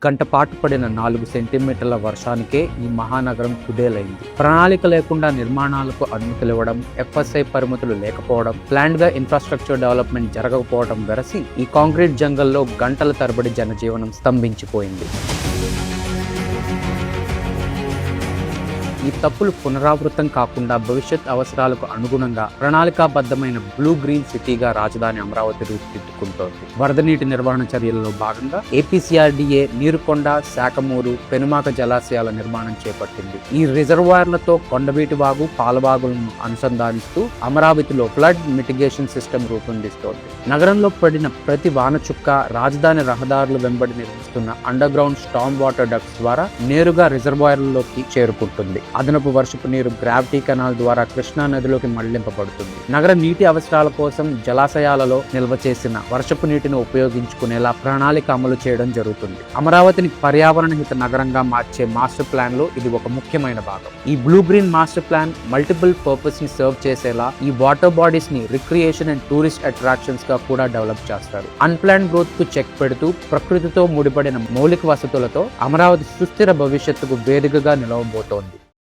గంట పాటు పడిన 4 సెంటీమీటర్ల వర్షానికే ఈ మహానగరం కుదేలైంది. ప్రణాళిక లేకుండా నిర్మాణాలకు అనుమతులివ్వడం, FSI పరిమితులు లేకపోవడం, ప్లాన్డ్ గా ఇన్ఫ్రాస్ట్రక్చర్ డెవలప్మెంట్ జరగకపోవడం వెరసి ఈ కాంక్రీట్ జంగల్లో గంటల తరబడి జనజీవనం స్తంభించిపోయింది. ఈ తప్పులు పునరావృతం కాకుండా భవిష్యత్ అవసరాలకు అనుగుణంగా ప్రణాళికాబద్ధమైన బ్లూ గ్రీన్ సిటీగా రాజధాని అమరావతి రూపుదిద్దుకుంటోంది. వరద నీటి నిర్వహణ చర్యలలో భాగంగా APCRDA నీరుకొండ, శాఖమూరు, పెనుమాక జలాశయాల నిర్మాణం చేపట్టింది. ఈ రిజర్వాయర్లతో కొండవీటి వాగు, పాలవాగులను అనుసంధానిస్తూ అమరావతిలో ఫ్లడ్ మిటిగేషన్ సిస్టమ్ రూపొందిస్తోంది. నగరంలో పడిన ప్రతి వాన చుక్క రాజధాని రహదారుల వెంబడి నిర్మిస్తున్న under ground Storm water ducts ద్వారా నేరుగా రిజర్వాయర్లలోకి చేరుకుంటుంది. అదనపు వర్షపు నీరు గ్రావిటీ కెనాల్ ద్వారా కృష్ణా నదిలోకి మళ్లింపబడుతుంది. నగర నీటి అవసరాల కోసం జలాశయాలలో నిల్వ చేసిన వర్షపు నీటిని ఉపయోగించుకునేలా ప్రణాళిక అమలు చేయడం జరుగుతుంది. అమరావతిని పర్యావరణ హిత నగరంగా మార్చే మాస్టర్ ప్లాన్ లో ఇది ఒక ముఖ్యమైన భాగం. ఈ blue green master plan multiple purpose ని సర్వ్ చేసేలా ఈ వాటర్ బాడీస్ ని రిక్రియేషన్ అండ్ టూరిస్ట్ అట్రాక్షన్స్ గా కూడా డెవలప్ చేస్తారు. అన్ప్లాన్ గ్రోత్ కు చెక్ పెడుతూ ప్రకృతితో ముడిపడిన మౌలిక వసతులతో అమరావతి సుస్థిర భవిష్యత్తుకు వేదికగా నిలవబోతోంది.